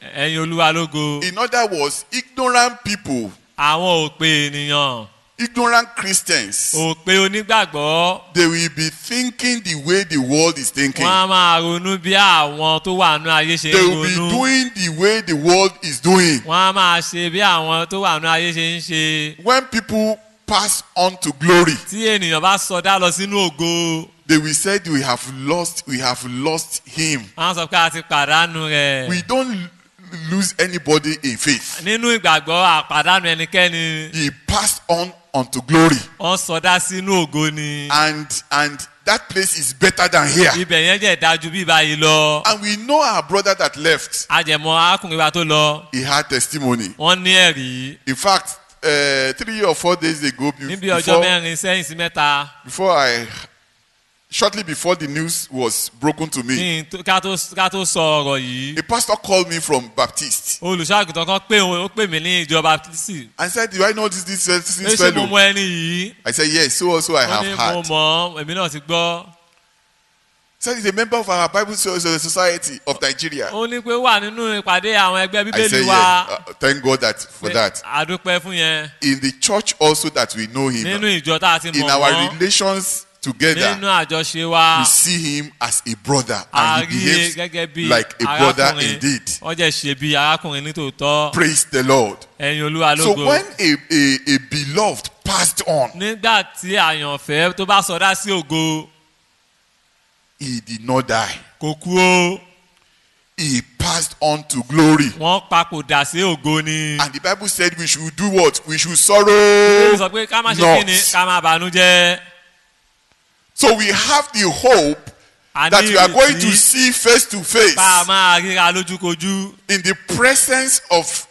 ẹ̀yin olúwa lógo. In other words, ignorant people, àwọn òpè ènìyàn. ignorant Christians, òpè onígbàgbọ́. they will be thinking the way the world is thinking. wọ́n á máa ronú bí àwọn tó wà nínú ayé ṣe ń They will be ronú. doing the way the world is doing. wọ́n á máa ṣe bí àwọn tó wà nínú ayé ṣe ń ṣe. When people pass on to glory, tí ènìyàn bá sọdá lọ sínú ògo. they will say we have lost him. wọ́n á sọ pé a ti pàdánù rẹ̀. We don't lose anybody in faith. nínú ìgbàgbọ́ àpàdánù ẹnikẹ́ni. He passed on unto glory. wọ́n sọdá sínú ògo ni. And that place is better than here. ibẹ̀ yẹn jẹ́ dájú bí báyìí lọ. And we know our brother that left, àjẹmọ́ arákùnrin wa tó lọ. he had testimony. wọ́n ní ẹ̀rí. In fact, 3 or 4 days ago, níbi ọjọ́ mẹ́rin sẹ́yìn sí mẹ́ta. shortly before the news was broken to me, ká tó sọ ọ̀rọ̀ yìí. a pastor called me from Baptist olùṣọ́àgùtàn kan pè mí ní ìjọ Baptist. and said, "Do I know this ṣé mo fellow?" mọ ẹni yìí. I said, "Yes, so also I ó have ní mo heard." mọ̀ èmi náà ti gbọ́. Said he's a member of our Bible Society of Nigeria. ó ní pé wà nínú ìpàdé àwọn ẹgbẹ́ I bíbélì said, wa. "Yeah, thank God for that." àdúpẹ́ fún yẹn. In the church also that we know him, nínú ìjọ tá a ti in mọ̀ our wọ́n. relations together, nínú àjọṣe wa. we see him as a brother a and he rí gẹ́gẹ́ behaves bí like a brother arákùnrin. indeed. wọ́n jẹ́ ṣe bí arákùnrin ní tòótọ́. Praise the Lord. ẹ̀yin olúwa So lógo. when a beloved passed on, nígbà tí àyànfẹ́ tó bá sọdá sí ògo. he did not die. kò kú o. He passed on to glory. wọ́n papòdà sí ògo ni. And the Bible said we should do what? We should Bíbélì sorrow sọ pé ká má ṣe not. kí ni ká má bànújẹ́. So we have the hope a that ní we are going to ìrètí see face to face bá a máa ríra lójúkojú. in the presence of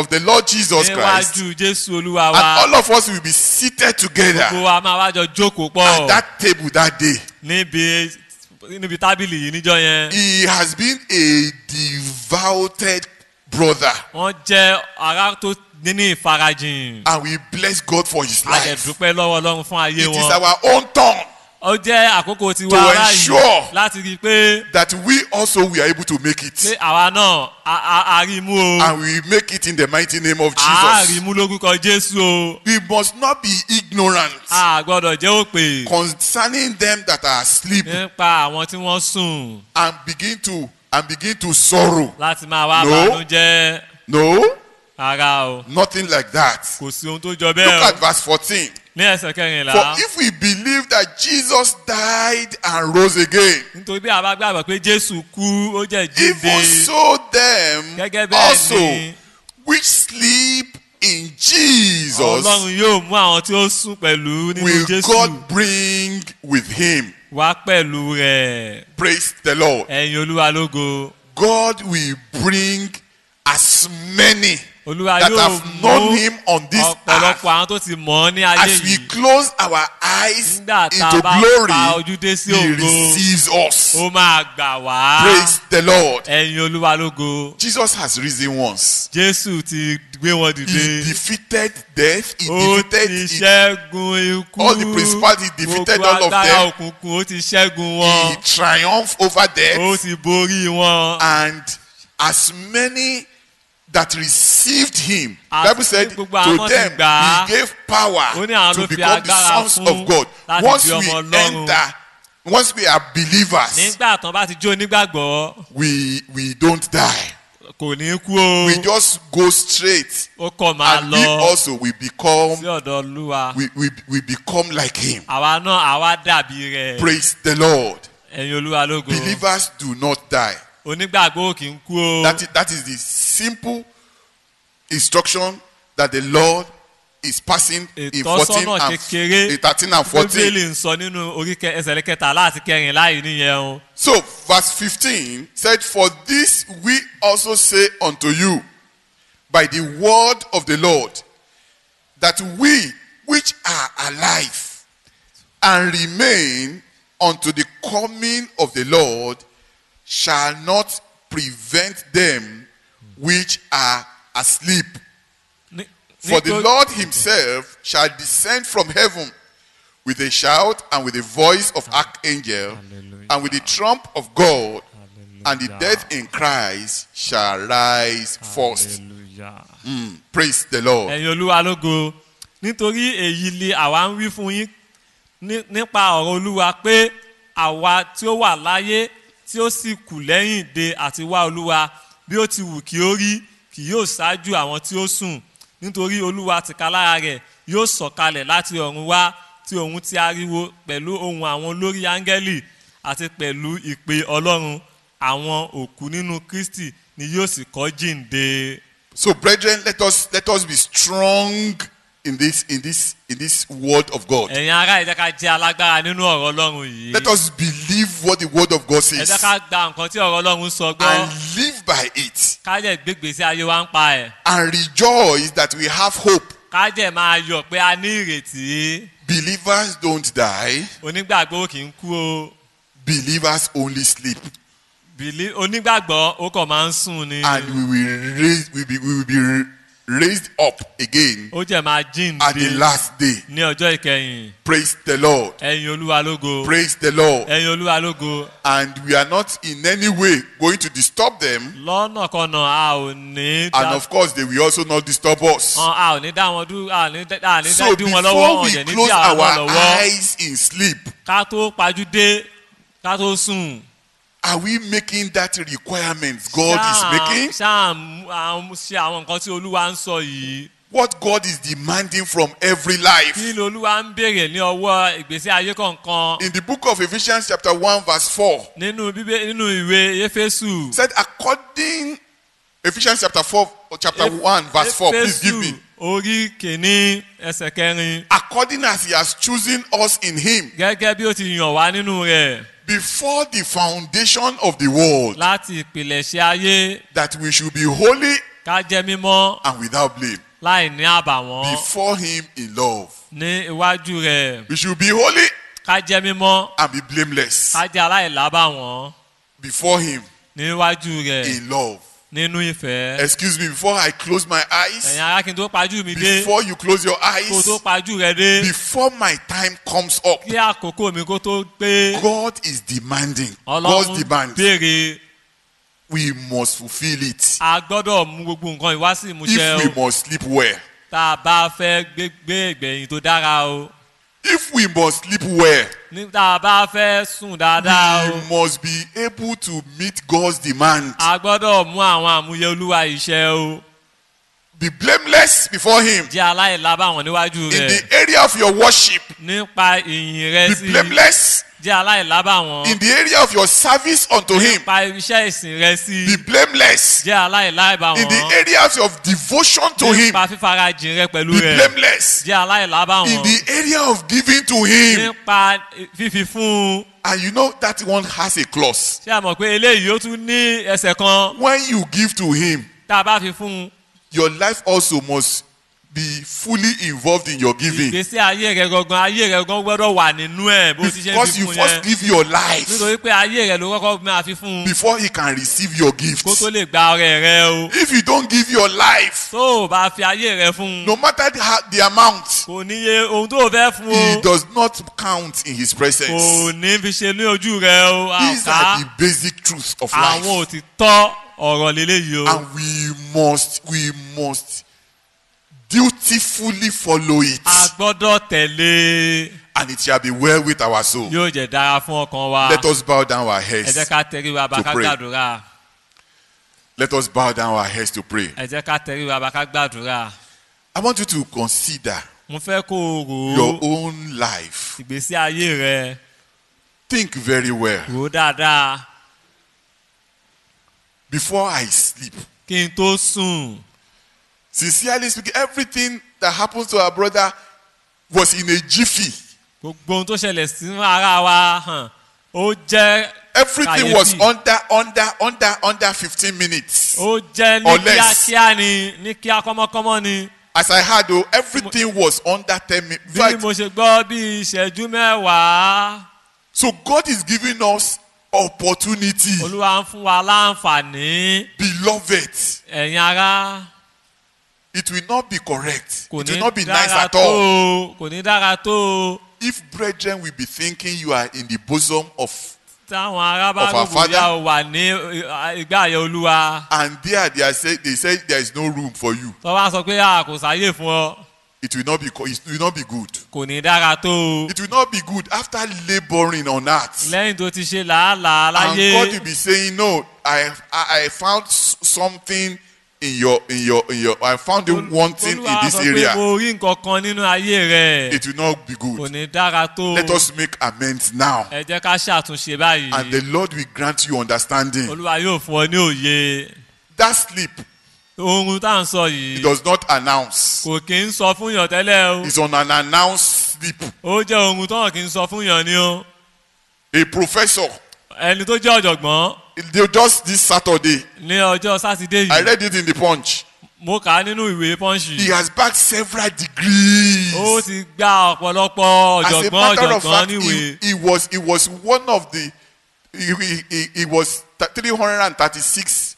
the Lord Jesus Christ. níwájú Jésù olúwa And wa. all of us will be seated together gbogbo wa máa wá jọ jókòó at pọ̀. that table that day. níbi tábìlì yìí níjọ́ yẹn. He has been a devoted brother. wọ́n jẹ́ ará tó ní ìfarajìn. And we bless God for his a lè life. dúpẹ́ lọ́wọ́ Ọlọ́run fún ayé It is wọn. our own turn ó jẹ́ àkókò tiwa to báyìí ensure láti rí i pé that we also we are able to make it. àwa náà a rí i mú o. And we make it in the mighty name of a rí i Jesus. mú lórúkọ Jésù o. We must not be ignorant a gbọ́dọ̀ jẹ́ òpè concerning them that are asleep nípa àwọn tí wọ́n sùn and begin to sorrow. láti máa wá No. bànújẹ́. No, ara o nothing like that. kò sí ohun tó jọ Look bẹ́ẹ̀ o. at verse 14. ní ẹsẹ̀ kẹrìnlá. For if we believe that Jesus died and rose again, nítorí bí a bá gbàgbọ́ pé Jésù kú ó jẹ́ even jíǹde. so them gẹ́gẹ́ bẹ́ẹ̀ also ni which sleep in Jesus Ọlọ́run yóò mú àwọn tí ó sùn pẹ̀lú nínú will Jésù God bring with him. wá pẹ̀lú rẹ̀. Praise the Lord. ẹ̀yin olúwa lógo. God will bring as many olúwa that yóò have mú known him on this ọ̀pọ̀lọpọ̀ earth. àwọn tó ti mọ̀ ọ́ ní ayé As we yìí. close our eyes nígbà tá a into bá pa glory, ojú dé sí he ògo receives us. ó máa gbà wá. Praise the Lord. ẹ̀yin olúwa lógo. Jesus has risen once. Jésù ti gbé wọn He dìde. defeated death. He ó ti defeated ṣẹ́gun ikú. all the principalities. He defeated all of gbogbo agbára them. òkùnkùn ó ti ṣẹ́gun He wọn. triumphed over ó death. ti borí wọn. And as many that received him, Àti Bible said, gbogbo àwọn to tí them gbà á, he gave power ó ní àwọn to ló fi become the agbára sons fún of God. láti Once di we ọmọ Ọlọ́run. enter, once we are believers, nígbà tán bá ti jó nígbàgbọ́ we don't die. kò ní kú o. We just go straight, ó kọ̀ máa and we lọ also we become sí ọ̀dọ̀ Olúwa. we become like him. àwa náà àwa dàbí rẹ̀. Praise the Lord. ẹ̀yin olúwa lógo. Believers do not die. onígbàgbọ́ ò kì í kú o. That is the simple instruction that the Lord is passing in ìtọ́sọ́nà kékeré 13 and 14. bíbélì ń sọ nínú orí ẹsẹ̀ kẹta láti kẹrin láì níyẹn o. So verse 15 said, "For this we also say unto you by the word of the Lord, that we which are alive and remain unto the coming of the Lord shall not prevent them which are asleep. For the Lord himself shall descend from heaven with a shout and with the voice of archangel and with the trump of God, and the dead in Christ shall rise first. Praise the Lord. ẹ̀yin olúwa lógo nítorí èyí ni àwa ń wí fún yín nípa ọ̀rọ̀ olúwa pé àwa tí ó wà láyé tí ó sì kù lẹ́yìn de àti wá olúwa bí ó ti wù kí ó rí kì yóò ṣáájú àwọn tí ó sùn nítorí olúwa tìkálára rẹ̀ yóò sọ̀kalẹ̀ láti ọ̀run wá tí òun ti ariwo pẹ̀lú ohùn àwọn olórí áńgẹ́lì àti pẹ̀lú ìpè ọlọ́run àwọn òkú nínú Kristi ni yóò sì kọ́ jíǹde. So, brethren, let us be strong in this word of God. ẹ̀yin ará ẹ jẹ́ ká jẹ́ alágbára nínú ọ̀rọ̀ ọlọ́run yìí. Let us believe what the word of God ẹ says jẹ́ ká gba nǹkan tí ọ̀rọ̀ ọlọ́run sọ gbọ́. and live by it, ká jẹ́ gbégbèsè ayé wa ń pa ẹ̀. and rejoice that we have hope. ká jẹ́ máa yọ̀ pé a ní ìrètí. Believers don't die. onígbàgbọ́ kì í kú o. Believers only sleep. onígbàgbọ́ ó kàn máa ń sùn ni. And we will be raised up again ó jẹ́ máa at the jíǹde last day. ní ọjọ́ ìkẹyìn. Praise the Lord. ẹ̀yin olúwa lógo. Praise the Lord. ẹ̀yin olúwa lógo. And we are not in any way going to disturb them. lọ́nà kanà a ò ní And of course, they will also not disturb us. a ò ní dá wọn dúró a ò ní So dí wọn lọ́wọ́ before we ọ̀jẹ̀ ní close tí àwọn our lọ́wọ́ eyes in sleep, ká tó pajúdé ká tó sùn. are we making that requirement God is making? ṣáà ṣe àwọn nǹkan tí olúwa ń sọ yìí. What God is demanding from every life? kí ni olúwa ń béèrè ní ọwọ́ ìgbésí ayé kọ̀ọ̀kan. In the book of Ephesians chapter 1 verse 4, nínú ìwé Éfésù. said according, Ephesians chapter 1 verse 4, please give me. orí kìíní ẹsẹ̀ kẹrin. According as he has chosen us in him gẹ́gẹ́ bí ó ti yàn wá nínú rẹ̀. before the foundation of the world, láti ìpìlẹ̀ṣẹ̀ ayé. that we should be holy ká jẹ́ mímọ́ and without blame láì ní àbàwọ́n. before him in love. ní iwájú rẹ̀. We should be holy ká jẹ́ mímọ́. and be blameless ká jẹ́ aláìlábàwọ́n. before him ní iwájú rẹ̀. in love. nínú ìfẹ́. Excuse me, before I close my eyes, ẹ̀yin ará kí n tó pajú mi dé. before you close your kó eyes, tó pajú rẹ̀ dé. before my time comes up, kí àkókò mi kó tó pé. God is demanding. God's ọlọ́run demand. béèrè. We must fulfill it a gbọ́dọ̀ mú gbogbo nǹkan ìwá sí ìmúṣẹ if we o. must sleep well. tá a bá fẹ́ gbé ìgbẹ̀yìn tó dára o. If we must sleep well, ní tá a bá fẹ́ sùn dáadáa o. we must be able to meet God's demand. a gbọ́dọ̀ mú àwọn àmúyẹ olúwa iṣẹ́ o. Be blameless before him jẹ́ aláìlábàwọ́n níwájú in rẹ̀. the area of your worship. nípa ìyìn rẹ Be sí. blameless jẹ́ aláìlábàwọ́n. in the area of your service unto him. nípa iṣẹ́ ìsìn rẹ sí. Be blameless jẹ́ aláìlábàwọ́n. in the areas of devotion to him. nípa fífarajìn rẹ pẹ̀lú Be rẹ̀. blameless jẹ́ aláìlábàwọ́n. in the area of giving to him. nípa fífi fún un. And you know that one has a clause. ṣé a mọ̀ pé eléyìí ó tún ní ẹsẹ̀ kan. When you give to him, tá a bá fi fún un. your life also must be fully involved in your giving. ìgbésí ayé rẹ gangan ayé rẹ gangan gbọ́dọ̀ wà nínú ẹ̀ bó ti ṣe ń Because fi you fún first yẹn. give your life nítorí pé ayé rẹ ló kọ́kọ́ máa fi fún un. before he can receive your kó gifts. tó lè gba ọrẹ rẹ o. If you don't give your life, tó o bá fi ayé rẹ fún un. no matter the amount, kò níye ohun tó o fẹ́ fún he o. does not count in his presence. kò ní fi ṣe ní ojú rẹ o. These are the basic truths of àwọn life. òtítọ́ ọ̀rọ̀ lélẹ́yìí o. And we must dutifully follow it. a gbọ́dọ̀ tẹ̀lé. And it shall be well with our soul. yóò jẹ́ dára fún ọkàn wa. Let us bow down our ẹ heads jẹ́ ká tẹríba bá to ká pray. gbàdúrà. Let us bow down our heads to pray. ẹ jẹ́ ká tẹríba bá ká gbàdúrà. I want you to consider mo fẹ́ kó o rò your ó. own life. ìgbésí ayé rẹ. Think very well. rò ó dáadáa. Before I sleep, kí n tó sùn. sincerely speaking, everything that happens to our brother was in a jiffy. gbogbo ohun tó ṣẹlẹ̀ sínú ara wa hàn ó jẹ́ Everything was kàyéfì. under 15 minutes. ó jẹ́ or ní less. kíákíá ni ní kíá kọ́mọ́kọ́mọ́ ni. As I had, though, everything was under 10 minutes. bí mo ṣe gbọ́ bí ìṣẹ́jú mẹ́wàá So God is giving us opportunity. olúwa ń fún wa láǹfààní Beloved, ẹ̀yin ará it will not be correct. kò It ní will not be nice dára at tó all. o, kò ní dára tó o. If brethren will be thinking you are in the bosom of, táwọn ará bá Of our gbogbo ya Father. wà ní ìgbà ayé olúwa and there they say there is no room for you, tó bá sọ pé a kò sáyè fún ọ it will not be good. kò ní dára tó o. It will not be good after laboring on earth. lẹ́yìn tó ti ṣe làálàá And láyé God will be saying, no, I found something in your I found you wanting in olúwa this sọ pé area. mo rí nǹkan kan nínú ayé rẹ It will not be kò good. ní dára tó o. Let us make amends now. ẹ jẹ́ ká ṣàtúnṣe báyìí And the Lord will grant you understanding. olúwa yóò fún ọ ní òye That sleep, ohun tá à ń sọ it yìí does not announce. kò kí ń sọ fún yàn tẹ́lẹ̀ o It's an unannounced sleep. ó jẹ́ ohun tó hàn kí ń sọ fún yàn ni o A professor, ẹni tó jẹ́ ọ̀jọ̀gbọ́n just this Saturday, ní ọjọ́ sátidé I yìí read it in the Punch. mo kà á nínú ìwé He pọ́ńṣì has bagged several degrees. ó ti gba ọ̀pọ̀lọpọ̀ As a ọ̀jọ̀gbọ́n matter of ọ̀jọ̀gbọ́n fact, níwèé he was one of the he was 336.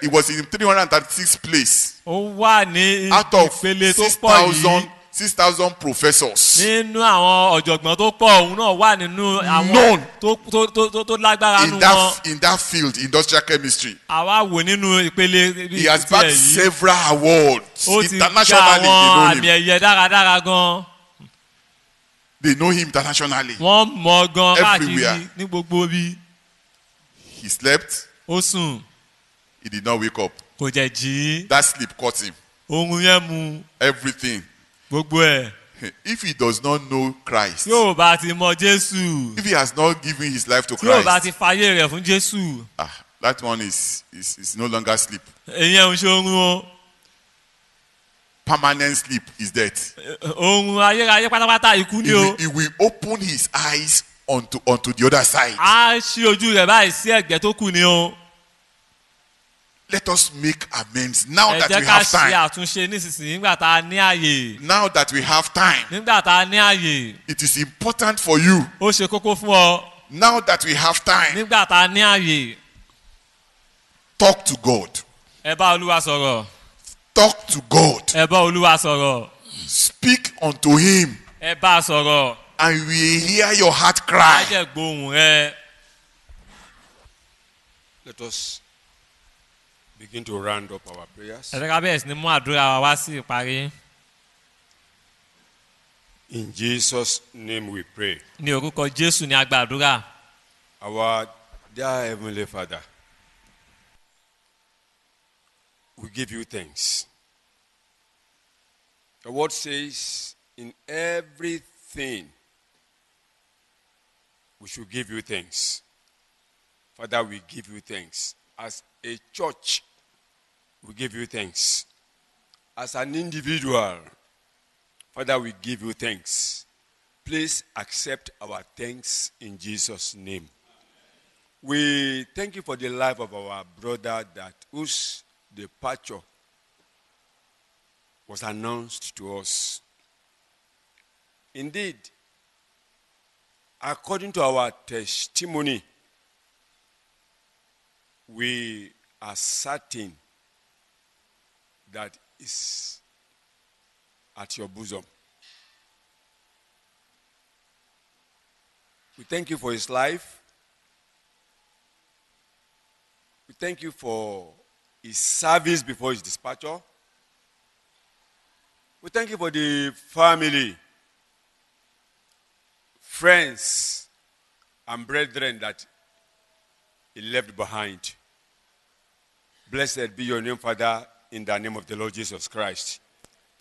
He was in 336 place ó wà ní out of ìpele tó pọ̀ yìí 6,000 professors. nínú àwọn ọ̀jọ̀gbọ́n tó pọ̀ òun náà wà nínú àwọn None. tó lágbára nínú wọn In that field, industrial chemistry. àwa wò nínú ìpele He has tiẹ̀ bagged yìí several awards. ó ti gba Internationally, àwọn àmì they know him. ẹ̀yẹ dáradára gan They know him internationally. wọ́n mọ̀ gan Everywhere. káàkiri ní gbogbo bí He slept. ó sùn He did not wake up. kò jẹ̀ jí That sleep caught him. ohun yẹn mu Everything. gbogbo ẹ̀ If he does not know Christ, yóò bá ti mọ Jésù if he has not given his life to yóò bá Christ, ti fàyè rẹ̀ fún Jésù that one is no longer sleep. èyí ẹ̀ ń ṣe ohun o Permanent sleep is death. ohun ayérayé pátápátá ikú ni o He will open his eyes onto the other side. á ṣí ojú rẹ̀ báyìí sí ẹ̀gbẹ́ tó kù ni o Let us make amends now ẹ that jẹ́ we ká have ṣe time. àtúnṣe nísinsìnyí nígbà tá a ní àyè Now that we have time, nígbà tá a ní àyè it is important for you. ó ṣe kókó fún ọ Now that we have time, nígbà tá a ní àyè talk to God. ẹ bá Olúwa sọ̀rọ̀ Talk to God. ẹ bá Olúwa sọ̀rọ̀ Speak unto him, ẹ bá a sọ̀rọ̀ and we will hear your heart á cry. jẹ́ gbóhùn rẹ. Let us begin to round up our prayers. ẹ jẹ́ ká bẹ̀rẹ̀ sí ni mú àdúrà wa wá sí ìparí In Jesus' name we pray. ní orúkọ Jésù ní a gba àdúrà. Our dear Heavenly Father, we give you thanks. The word says, in everything, we should give you thanks. Father, we give you thanks. As a church, we give you thanks. As an individual, Father, we give you thanks. Please accept our thanks in Jesus' name. We thank you for the life of our brother that whose departure was announced to us. Indeed, according to our testimony, we are certain that is at your bosom. We thank you for his life. We thank you for his service before his departure. We thank you for the family, friends, and brethren that he left behind. Blessed be your name, Father, in the name of the Lord Jesus Christ.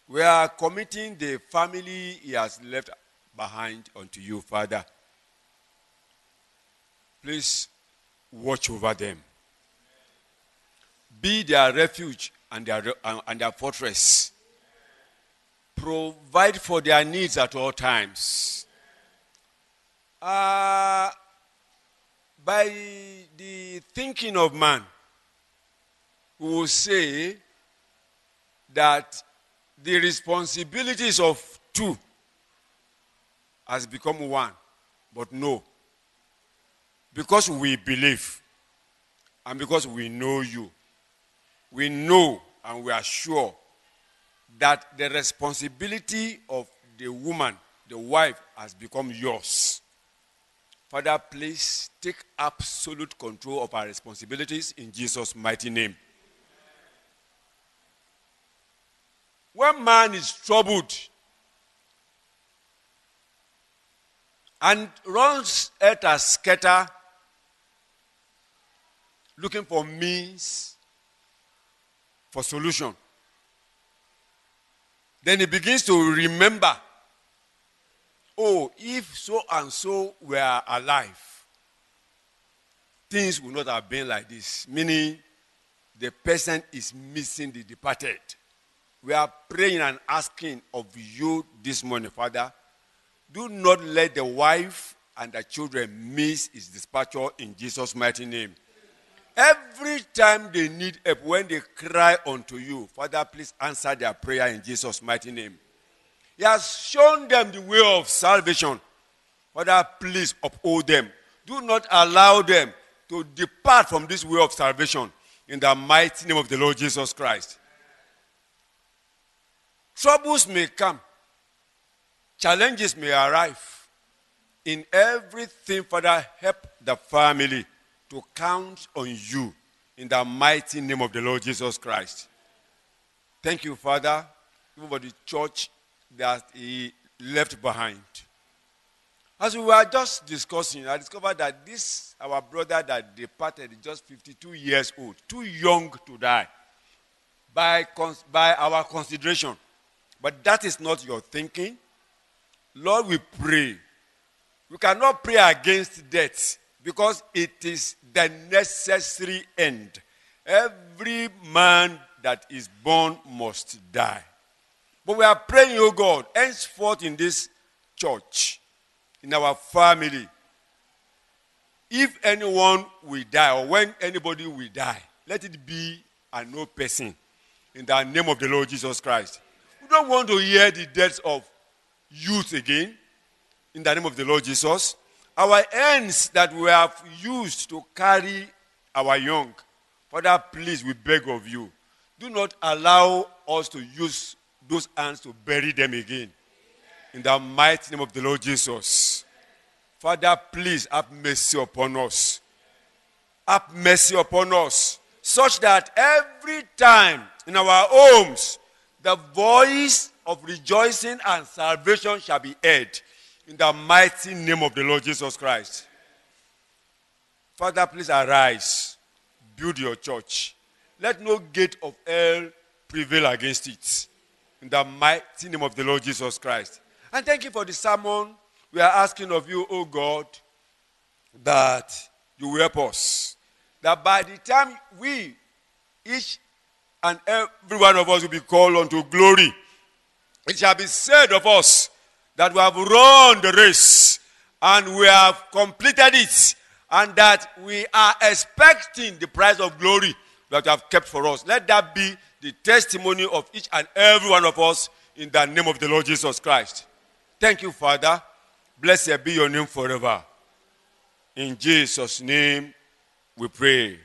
We are committing the family he has left behind unto you, Father. Please watch over them. Be their refuge and their fortress. Provide for their needs at all times. By the thinking of man, we will say that the responsibilities of two has become one. But no. Because we believe and because we know you, we know and we are sure that the responsibility of the woman, the wife, has become yours. Father, please take absolute control of our responsibilities in Jesus' mighty name. When man is troubled and runs at a scatter, looking for means for solution, then he begins to remember, oh, if so and so were alive, things would not have been like this. Meaning, the person is missing the departed. We are praying and asking of you this morning, Father, do not let the wife and the children miss his dispatcher in Jesus' mighty name. Every time they need help, when they cry unto you, Father, please answer their prayer in Jesus' mighty name. He has shown them the way of salvation. Father, please uphold them. Do not allow them to depart from this way of salvation in the mighty name of the Lord Jesus Christ. Troubles may come. Challenges may arrive. In everything, Father, help the family to count on you in the mighty name of the Lord Jesus Christ. Thank you, Father, even for the church that he left behind. As we were just discussing, I discovered that this, our brother that departed, is just 52 years old, too young to die by our consideration. But that is not your thinking. Lord, we pray. We cannot pray against death because it is the necessary end. Every man that is born must die. But we are praying, oh God, henceforth in this church, in our family, if anyone will die or when anybody will die, let it be a no person in the name of the Lord Jesus Christ. We don't want to hear the deaths of youth again in the name of the Lord Jesus. Our hands that we have used to carry our young, Father, please, we beg of you, do not allow us to use those hands to bury them again. In the mighty name of the Lord Jesus. Father, please have mercy upon us. Have mercy upon us. Such that every time in our homes, the voice of rejoicing and salvation shall be heard. In the mighty name of the Lord Jesus Christ. Father, please arise. Build your church. Let no gate of hell prevail against it. In the mighty name of the Lord Jesus Christ. And thank you for the sermon. We are asking of you, oh God, that you will help us. That by the time we, each and every one of us will be called unto glory, it shall be said of us that we have run the race and we have completed it, and that we are expecting the prize of glory that you have kept for us. Let that be the testimony of each and every one of us in the name of the Lord Jesus Christ. Thank you, Father. Blessed be your name forever. In Jesus' name we pray.